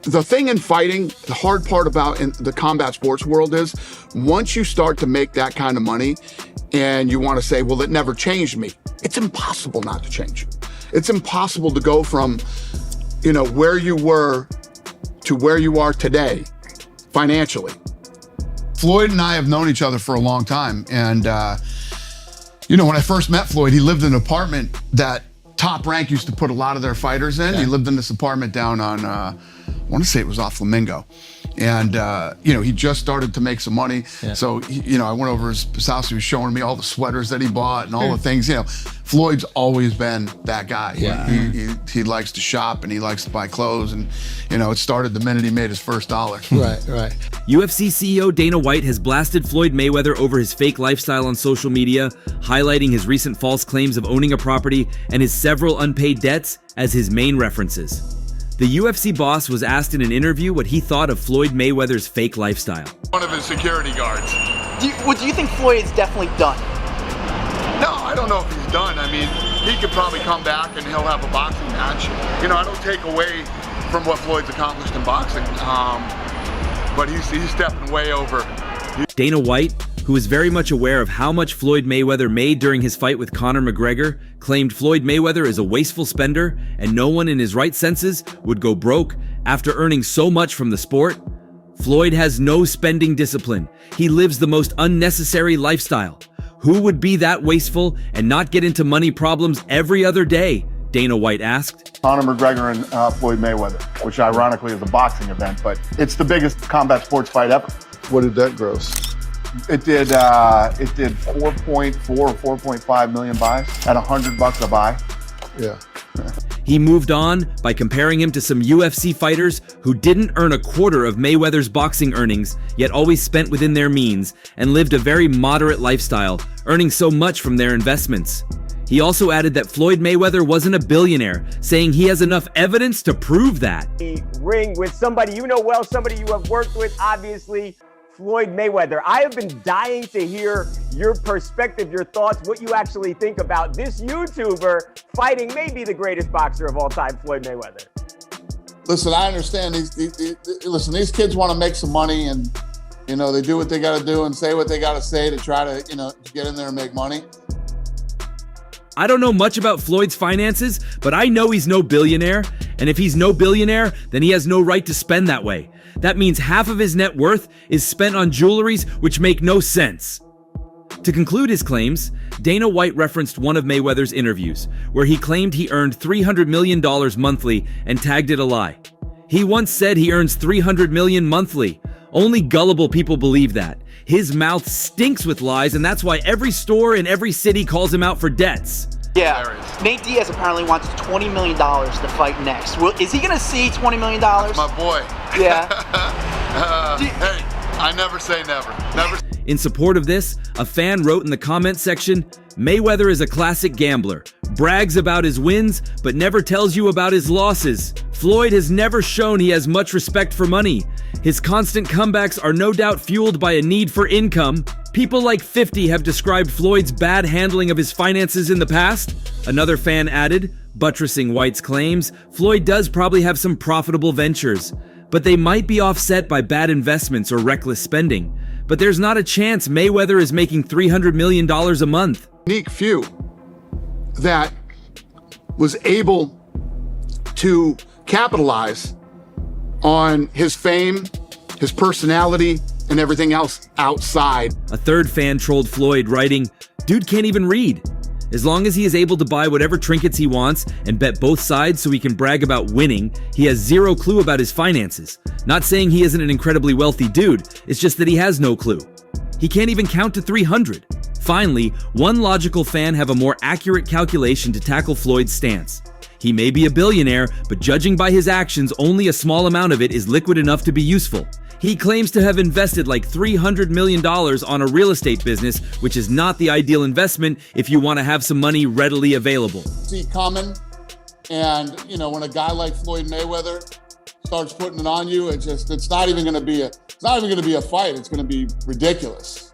The thing in fighting, the hard part about in the combat sports world is once you start to make that kind of money and you want to say, well, it never changed me. It's impossible not to change. It's impossible to go from, where you were to where you are today financially. Floyd and I have known each other for a long time. And, when I first met Floyd, he lived in an apartment that Top Rank used to put a lot of their fighters in. Yeah. He lived in this apartment down on, I want to say it was off Flamingo. And, he just started to make some money. Yeah. So, I went over his house. He was showing me all the sweaters that he bought and all the things, Floyd's always been that guy. Yeah. He likes to shop and he likes to buy clothes. And, it started the minute he made his first dollar. Right. UFC CEO Dana White has blasted Floyd Mayweather over his fake lifestyle on social media, highlighting his recent false claims of owning a property and his several unpaid debts as his main references. The UFC boss was asked in an interview what he thought of Floyd Mayweather's fake lifestyle. One of his security guards. Do you think Floyd is definitely done? No, I don't know if he's done. I mean, he could probably come back and he'll have a boxing match. I don't take away from what Floyd's accomplished in boxing, but he's stepping way over. Dana White, who is very much aware of how much Floyd Mayweather made during his fight with Conor McGregor, claimed Floyd Mayweather is a wasteful spender and no one in his right senses would go broke after earning so much from the sport. Floyd has no spending discipline. He lives the most unnecessary lifestyle. Who would be that wasteful and not get into money problems every other day? Dana White asked. Conor McGregor and Floyd Mayweather, which ironically is a boxing event, but it's the biggest combat sports fight ever. What did that gross? It did 4.4 or 4.5 million buys at $100 a buy. Yeah. He moved on by comparing him to some UFC fighters who didn't earn a quarter of Mayweather's boxing earnings, yet always spent within their means and lived a very moderate lifestyle, earning so much from their investments. He also added that Floyd Mayweather wasn't a billionaire, saying he has enough evidence to prove that. Ring with somebody you know well, somebody you have worked with, obviously, Floyd Mayweather. I have been dying to hear your perspective, your thoughts, what you actually think about this YouTuber fighting maybe the greatest boxer of all time, Floyd Mayweather. Listen, I understand these kids want to make some money and, they do what they got to do and say what they got to say to try to, get in there and make money. I don't know much about Floyd's finances, but I know he's no billionaire. And if he's no billionaire, then he has no right to spend that way. That means half of his net worth is spent on jewelries which make no sense. To conclude his claims, Dana White referenced one of Mayweather's interviews, where he claimed he earned $300 million monthly and tagged it a lie. He once said he earns $300 million monthly. Only gullible people believe that. His mouth stinks with lies, and that's why every store in every city calls him out for debts. Yeah, Nate Diaz apparently wants $20 million to fight next. Is he going to see $20 million? That's my boy. Yeah. Hey, I never say never. Never. In support of this, a fan wrote in the comment section, Mayweather is a classic gambler, brags about his wins, but never tells you about his losses. Floyd has never shown he has much respect for money. His constant comebacks are no doubt fueled by a need for income. People like 50 have described Floyd's bad handling of his finances in the past. Another fan added, buttressing White's claims, Floyd does probably have some profitable ventures, but they might be offset by bad investments or reckless spending. But there's not a chance Mayweather is making $300 million a month. Unique few that was able to capitalize on his fame, his personality, and everything else outside. A third fan trolled Floyd, writing, dude can't even read. As long as he is able to buy whatever trinkets he wants and bet both sides so he can brag about winning, he has zero clue about his finances. Not saying he isn't an incredibly wealthy dude, it's just that he has no clue. He can't even count to 300. Finally, one logical fan have a more accurate calculation to tackle Floyd's stance. He may be a billionaire, but judging by his actions, only a small amount of it is liquid enough to be useful. He claims to have invested like $300 million on a real estate business, which is not the ideal investment if you want to have some money readily available. See coming, and when a guy like Floyd Mayweather starts putting it on you, it's not even going to be a fight. It's going to be ridiculous.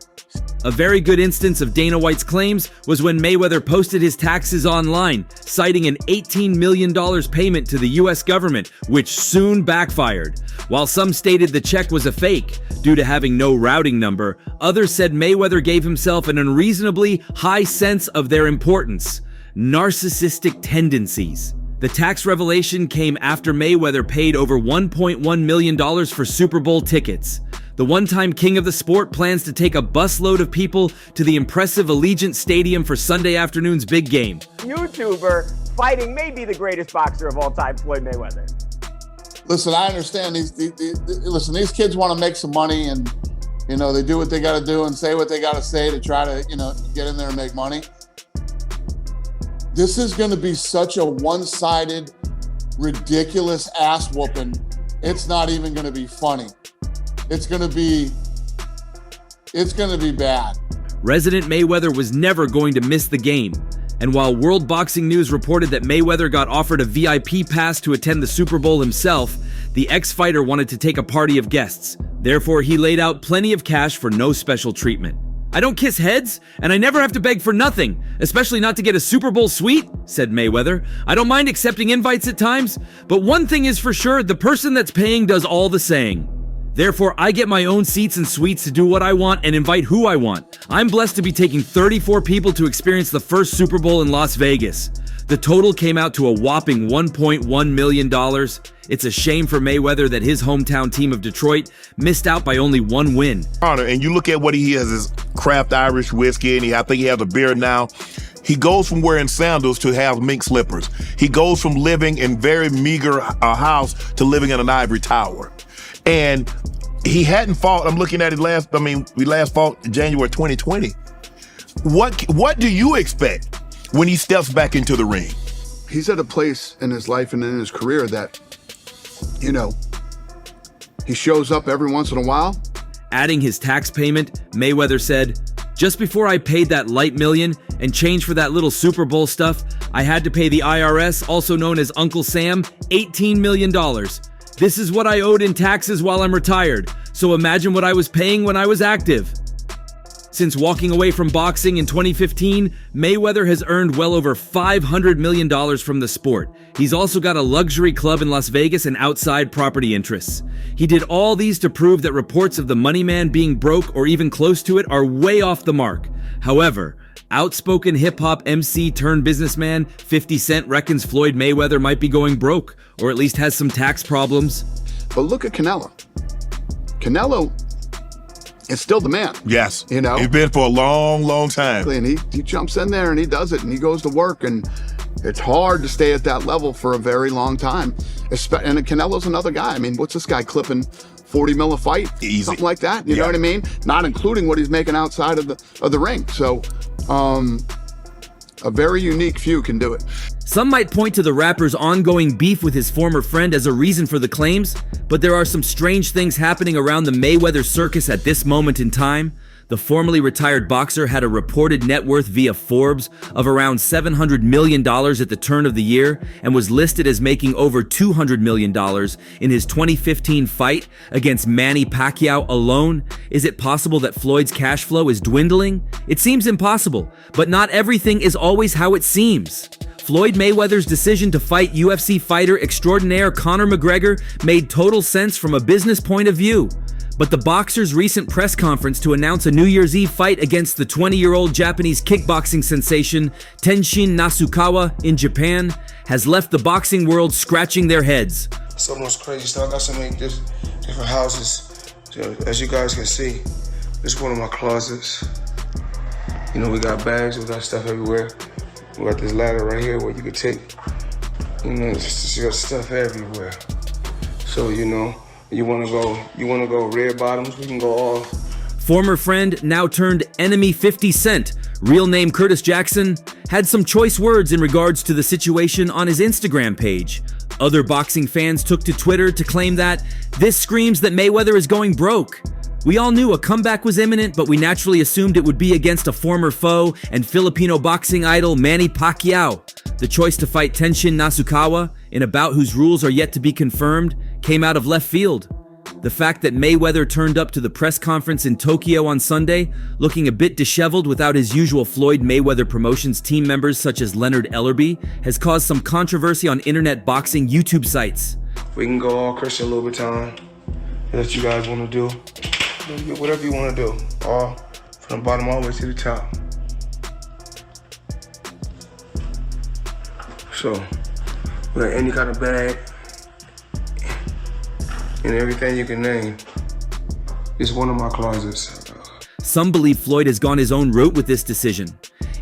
A very good instance of Dana White's claims was when Mayweather posted his taxes online, citing an $18 million payment to the US government, which soon backfired. While some stated the check was a fake due to having no routing number, others said Mayweather gave himself an unreasonably high sense of their importance. Narcissistic tendencies. The tax revelation came after Mayweather paid over $1.1 million for Super Bowl tickets. The one-time king of the sport plans to take a busload of people to the impressive Allegiant Stadium for Sunday afternoon's big game. YouTuber fighting maybe the greatest boxer of all time, Floyd Mayweather. Listen, I understand these kids want to make some money, and they do what they got to do and say what they got to say to try to get in there and make money. This is going to be such a one-sided, ridiculous ass whooping. It's not even going to be funny. It's going to be bad. Resident Mayweather was never going to miss the game. And while World Boxing News reported that Mayweather got offered a VIP pass to attend the Super Bowl himself, the ex-fighter wanted to take a party of guests. Therefore, he laid out plenty of cash for no special treatment. "I don't kiss heads, and I never have to beg for nothing, especially not to get a Super Bowl suite," said Mayweather. "I don't mind accepting invites at times, but one thing is for sure, the person that's paying does all the saying. Therefore, I get my own seats and suites to do what I want and invite who I want. I'm blessed to be taking 34 people to experience the first Super Bowl in Las Vegas. The total came out to a whopping $1.1 million. It's a shame for Mayweather that his hometown team of Detroit missed out by only one win." And you look at what he has, his craft Irish whiskey, and I think he has a beard now. He goes from wearing sandals to have mink slippers. He goes from living in very meager house to living in an ivory tower. And he hadn't fought. I'm looking at it we last fought in January 2020. What do you expect when he steps back into the ring? He's at a place in his life and in his career that, he shows up every once in a while. Adding his tax payment, Mayweather said, "Just before I paid that light million and change for that little Super Bowl stuff, I had to pay the IRS, also known as Uncle Sam, $18 million. This is what I owed in taxes while I'm retired, so imagine what I was paying when I was active." Since walking away from boxing in 2015, Mayweather has earned well over $500 million from the sport. He's also got a luxury club in Las Vegas and outside property interests. He did all these to prove that reports of the money man being broke or even close to it are way off the mark. However, outspoken hip-hop MC turned businessman 50 Cent reckons Floyd Mayweather might be going broke, or at least has some tax problems. But look at Canelo. Canelo is still the man. Yes. He's been for a long, long time. And he jumps in there and he does it and he goes to work, and it's hard to stay at that level for a very long time. And Canelo's another guy. What's this guy clipping 40 mil a fight? Easy. Something like that. You know what I mean? Not including what he's making outside of the ring. So a very unique few can do it. Some might point to the rapper's ongoing beef with his former friend as a reason for the claims, but there are some strange things happening around the Mayweather circus at this moment in time. The formerly retired boxer had a reported net worth via Forbes of around $700 million at the turn of the year and was listed as making over $200 million in his 2015 fight against Manny Pacquiao alone. Is it possible that Floyd's cash flow is dwindling? It seems impossible, but not everything is always how it seems. Floyd Mayweather's decision to fight UFC fighter extraordinaire Conor McGregor made total sense from a business point of view. But the boxer's recent press conference to announce a New Year's Eve fight against the 20-year-old Japanese kickboxing sensation Tenshin Nasukawa in Japan has left the boxing world scratching their heads. So much crazy stuff. I got so many different houses. So, as you guys can see, this is one of my closets. We got bags, we got stuff everywhere. We got this ladder right here where you could take, you got stuff everywhere. So, you wanna go red bottoms, we can go all. Former friend, now turned enemy 50 Cent, real name Curtis Jackson, had some choice words in regards to the situation on his Instagram page. Other boxing fans took to Twitter to claim that this screams that Mayweather is going broke. We all knew a comeback was imminent, but we naturally assumed it would be against a former foe and Filipino boxing idol Manny Pacquiao. The choice to fight Tenshin Nasukawa, in a bout whose rules are yet to be confirmed, came out of left field. The fact that Mayweather turned up to the press conference in Tokyo on Sunday, looking a bit disheveled without his usual Floyd Mayweather Promotions team members such as Leonard Ellerby, has caused some controversy on internet boxing YouTube sites. We can go all Christian Louboutin, that you guys want to do. Whatever you want to do, all from the bottom all the way to the top. So, we got any kind of bag and everything you can name. It's one of my closets. Some believe Floyd has gone his own route with this decision.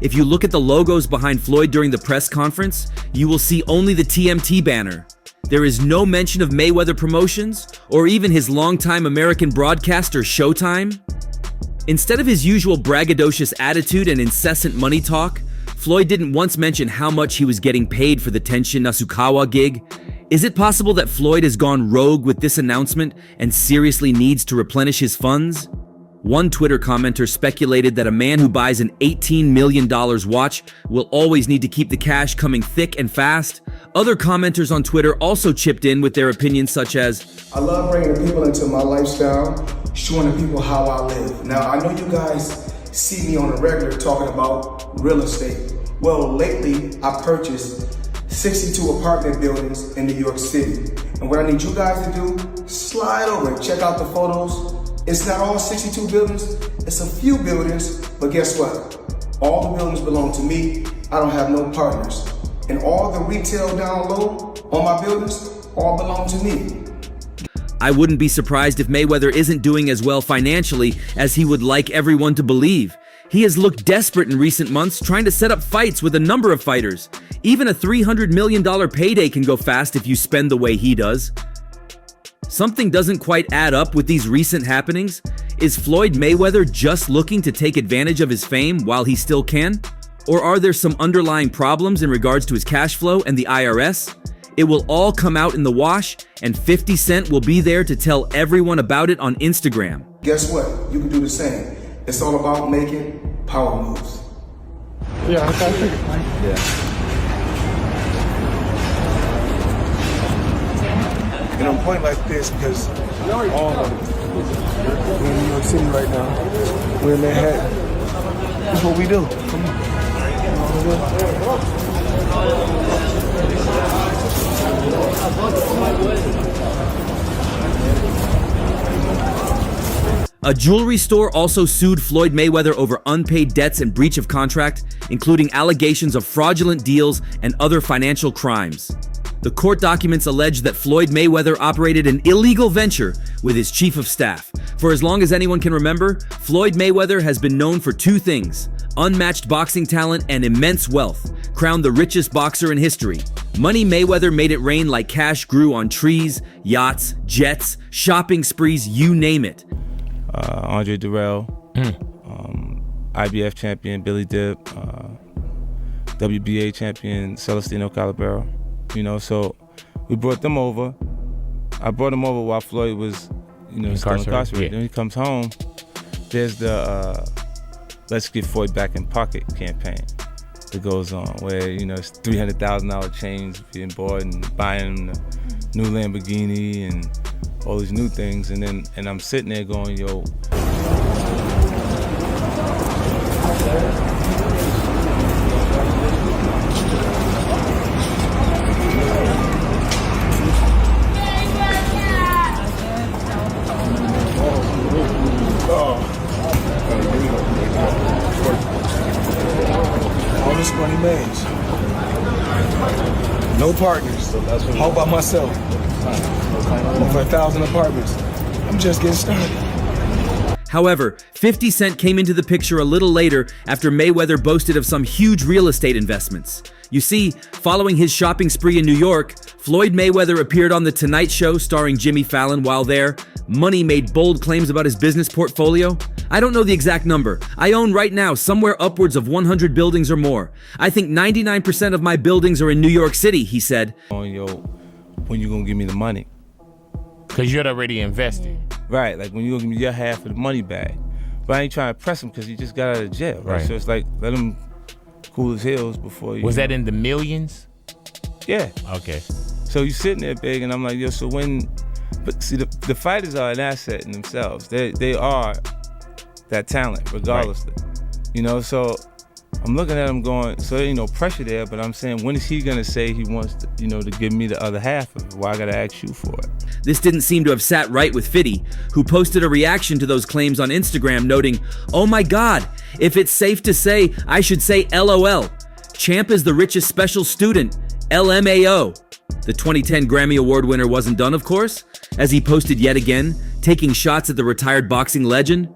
If you look at the logos behind Floyd during the press conference, you will see only the TMT banner. There is no mention of Mayweather Promotions or even his longtime American broadcaster Showtime. Instead of his usual braggadocious attitude and incessant money talk, Floyd didn't once mention how much he was getting paid for the Tenshin Nasukawa gig. Is it possible that Floyd has gone rogue with this announcement and seriously needs to replenish his funds? One Twitter commenter speculated that a man who buys an $18 million watch will always need to keep the cash coming thick and fast. Other commenters on Twitter also chipped in with their opinions such as, I love bringing the people into my lifestyle, showing the people how I live. Now, I know you guys see me on a regular talking about real estate. Well, lately I purchased 62 apartment buildings in New York City. And what I need you guys to do, slide over and check out the photos. It's not all 62 buildings, it's a few buildings, but guess what? All the buildings belong to me. I don't have no partners. And all the retail down low on my buildings all belong to me. I wouldn't be surprised if Mayweather isn't doing as well financially as he would like everyone to believe. He has looked desperate in recent months, trying to set up fights with a number of fighters. Even a $300 million payday can go fast if you spend the way he does. Something doesn't quite add up with these recent happenings. Is Floyd Mayweather just looking to take advantage of his fame while he still can? Or are there some underlying problems in regards to his cash flow and the IRS? It will all come out in the wash, and 50 Cent will be there to tell everyone about it on Instagram. Guess what? You can do the same. It's all about making power moves. Yeah, I think. Yeah. And I'm pointing like this because all of them, we're in New York City right now. We're in Manhattan. That's what we do. Come on. A jewelry store also sued Floyd Mayweather over unpaid debts and breach of contract, including allegations of fraudulent deals and other financial crimes. The court documents allege that Floyd Mayweather operated an illegal venture with his chief of staff. For as long as anyone can remember, Floyd Mayweather has been known for two things: unmatched boxing talent and immense wealth, crowned the richest boxer in history. Money Mayweather made it rain like cash grew on trees, yachts, jets, shopping sprees, you name it. Andre Durrell, IBF champion Billy Dip, WBA champion Celestino Calabero. You know, so we brought them over. I brought him over while Floyd was, still incarcerated. Yeah. Then he comes home. There's the Let's Get Floyd Back in Pocket campaign that goes on, where it's $300,000 chains being bought and buying a new Lamborghini and all these new things, and I'm sitting there going, yo. All this money made. No partners. All by myself. Over 1,000 apartments. I'm just getting started. However, 50 Cent came into the picture a little later after Mayweather boasted of some huge real estate investments. You see, following his shopping spree in New York, Floyd Mayweather appeared on The Tonight Show starring Jimmy Fallon. While there, Money made bold claims about his business portfolio. I don't know the exact number. I own right now somewhere upwards of 100 buildings or more. I think 99% of my buildings are in New York City, he said. Oh, yo, when you gonna give me the money? Because you're already invested. Right, like when you gonna give me your half of the money back. But I ain't trying to press him because he just got out of jail, right? So it's like, let him cool his heels before you. Was that in the millions? Yeah. Okay. So you sitting there big, and I'm like, yo, so when But see, the fighters are an asset in themselves. They are that talent, regardless. Right. You know, so I'm looking at him going, so there ain't no pressure there, but I'm saying, when is he gonna say he wants to, you know, to give me the other half of it? Why I gotta ask you for it? This didn't seem to have sat right with Fitty, who posted a reaction to those claims on Instagram noting, "Oh my God, if it's safe to say, I should say LOL. Champ is the richest special student, LMAO." The 2010 Grammy Award winner wasn't done, of course, as he posted yet again, taking shots at the retired boxing legend.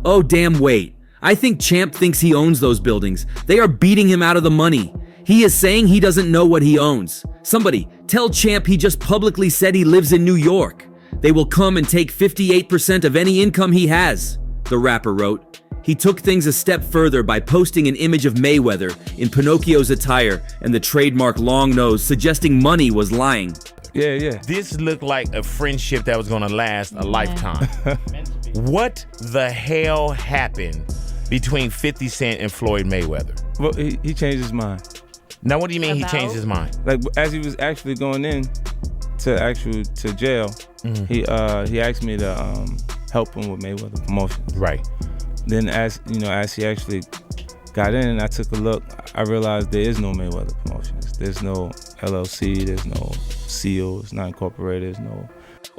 Oh damn, wait. I think Champ thinks he owns those buildings. They are beating him out of the money. He is saying he doesn't know what he owns. Somebody, tell Champ he just publicly said he lives in New York. They will come and take 58% of any income he has, the rapper wrote. He took things a step further by posting an image of Mayweather in Pinocchio's attire and the trademark long nose, suggesting money was lying. Yeah. This looked like a friendship that was gonna last a lifetime. What the hell happened between 50 Cent and Floyd Mayweather? Well, he changed his mind. Now, what do you mean he changed his mind? Like, as he was actually going in to jail, he asked me to help him with Mayweather promotions. Right. Then as he actually got in and I took a look, I realized there is no Mayweather promotions. There's no LLC, there's no seal, it's not incorporated, there's no...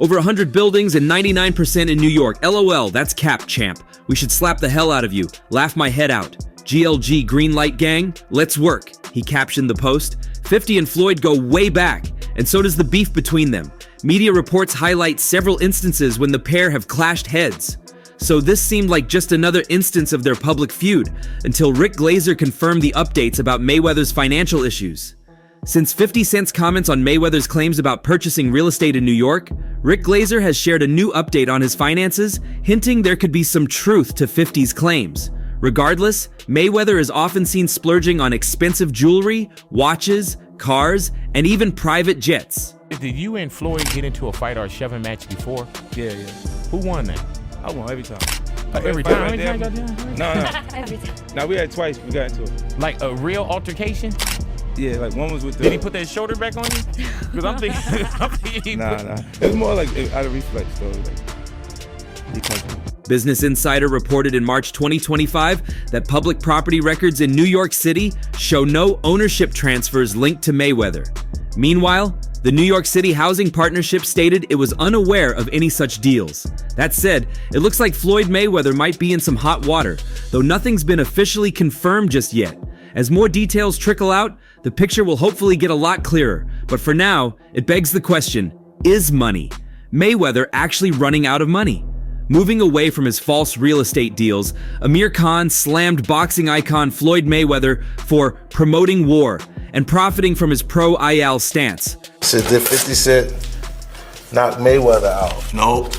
Over 100 buildings and 99% in New York. LOL, that's cap, Champ. We should slap the hell out of you. Laugh my head out. GLG Green Light Gang, let's work, he captioned the post. 50 and Floyd go way back, and so does the beef between them. Media reports highlight several instances when the pair have clashed heads. So this seemed like just another instance of their public feud, until Rick Glazer confirmed the updates about Mayweather's financial issues. Since 50 Cent's comments on Mayweather's claims about purchasing real estate in New York, Rick Glazer has shared a new update on his finances, hinting there could be some truth to 50's claims. Regardless, Mayweather is often seen splurging on expensive jewelry, watches, cars, and even private jets. Did you and Floyd get into a fight or a shoving match before? Yeah. Who won that? I won every time. Every time? Right there. No. Every time. Now we had twice. We got into it. Like a real altercation? Yeah, like one was with the... Did he put that shoulder back on you? Because I'm thinking... Nah. It was more like out of reflex, though. Business Insider reported in March 2025 that public property records in New York City show no ownership transfers linked to Mayweather. Meanwhile, the New York City Housing Partnership stated it was unaware of any such deals. That said, it looks like Floyd Mayweather might be in some hot water, though nothing's been officially confirmed just yet. As more details trickle out, the picture will hopefully get a lot clearer. But for now, it begs the question, is Mayweather actually running out of money? Moving away from his false real estate deals, Amir Khan slammed boxing icon Floyd Mayweather for promoting war and profiting from his pro-IL stance. So did 50 Cent knock Mayweather out? Nope,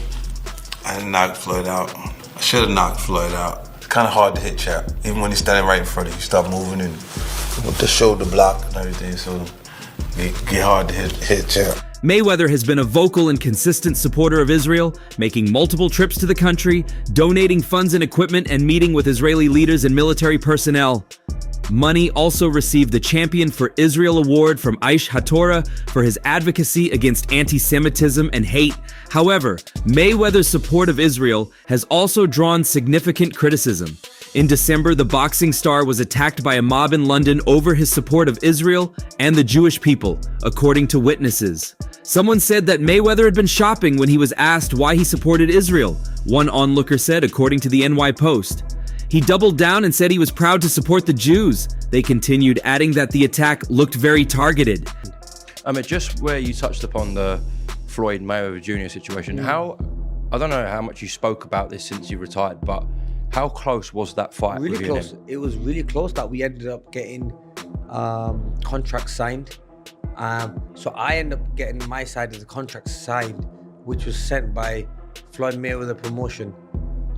I didn't knock Floyd out. I should have knocked Floyd out. It's kind of hard to hit Champ, even when he's standing right in front of you. Start moving and with the shoulder block and everything, so it get hard to hit Champ. Mayweather has been a vocal and consistent supporter of Israel, making multiple trips to the country, donating funds and equipment, and meeting with Israeli leaders and military personnel. Money also received the Champion for Israel Award from Aish HaTorah for his advocacy against anti-Semitism and hate. However, Mayweather's support of Israel has also drawn significant criticism. In December, the boxing star was attacked by a mob in London over his support of Israel and the Jewish people, according to witnesses. Someone said that Mayweather had been shopping when he was asked why he supported Israel, one onlooker said, according to the NY Post. He doubled down and said he was proud to support the Jews. They continued, adding that the attack looked very targeted. I mean, just where you touched upon the Floyd Mayweather Jr. situation, I don't know how much you spoke about this since you retired, but how close was that fight? Really close. It was really close that we ended up getting contracts signed. So I ended up getting my side of the contract signed, which was sent by Floyd Mayweather Promotion.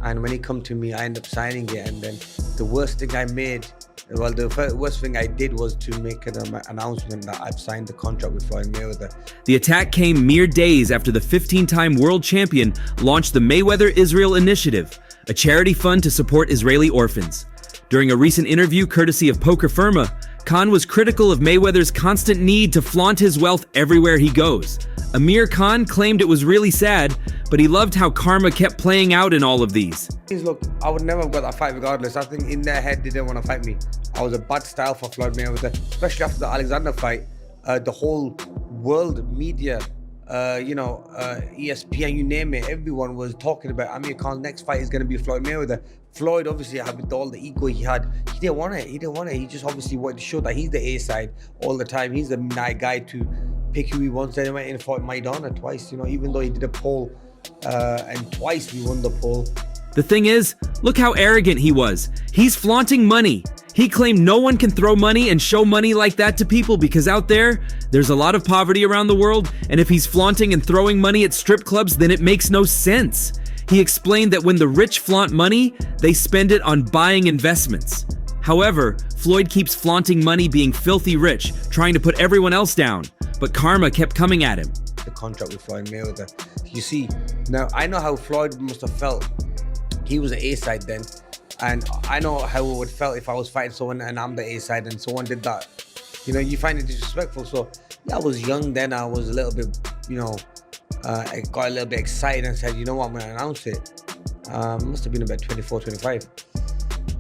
And when he come to me, I ended up signing it. And then the worst thing the worst thing I did was to make an announcement that I've signed the contract with Floyd Mayweather. The attack came mere days after the 15-time world champion launched the Mayweather Israel Initiative, a charity fund to support Israeli orphans. During a recent interview courtesy of Poker Firma, Khan was critical of Mayweather's constant need to flaunt his wealth everywhere he goes. Amir Khan claimed it was really sad, but he loved how karma kept playing out in all of these. Look, I would never have got that fight regardless. I think in their head they didn't want to fight me. I was a bad style for Floyd Mayweather, especially after the Alexander fight. The whole world media, ESPN, you name it, everyone was talking about Amir Khan's next fight is going to be Floyd Mayweather. Floyd, obviously, with all the ego he had, he didn't want it. He just obviously wanted to show that he's the A side all the time. He's the nice guy to pick who he wants. Then he went in and fought Maidana twice, even though he did a poll, and twice we won the poll. The thing is, look how arrogant he was. He's flaunting money. He claimed no one can throw money and show money like that to people because out there's a lot of poverty around the world, and if he's flaunting and throwing money at strip clubs, then it makes no sense. He explained that when the rich flaunt money, they spend it on buying investments. However, Floyd keeps flaunting money being filthy rich, trying to put everyone else down, but karma kept coming at him. The contract with Floyd Mayweather. You see, now I know how Floyd must have felt. He was the A-side then, and I know how it would felt if I was fighting someone and I'm the A-side and someone did that. You find it disrespectful. So yeah, I was young then. I was a little bit, I got a little bit excited and said, you know what, I'm going to announce it. Must have been about 24, 25.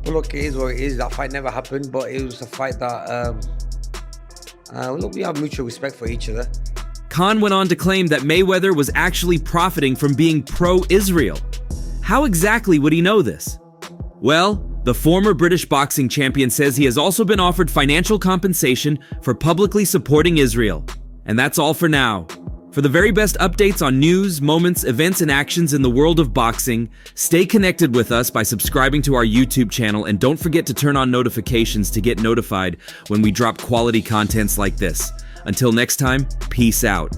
But look, it is what it is. That fight never happened, but it was a fight that, look, we have mutual respect for each other. Khan went on to claim that Mayweather was actually profiting from being pro-Israel. How exactly would he know this? Well, the former British boxing champion says he has also been offered financial compensation for publicly supporting Israel. And that's all for now. For the very best updates on news, moments, events, and actions in the world of boxing, stay connected with us by subscribing to our YouTube channel, and don't forget to turn on notifications to get notified when we drop quality contents like this. Until next time, peace out.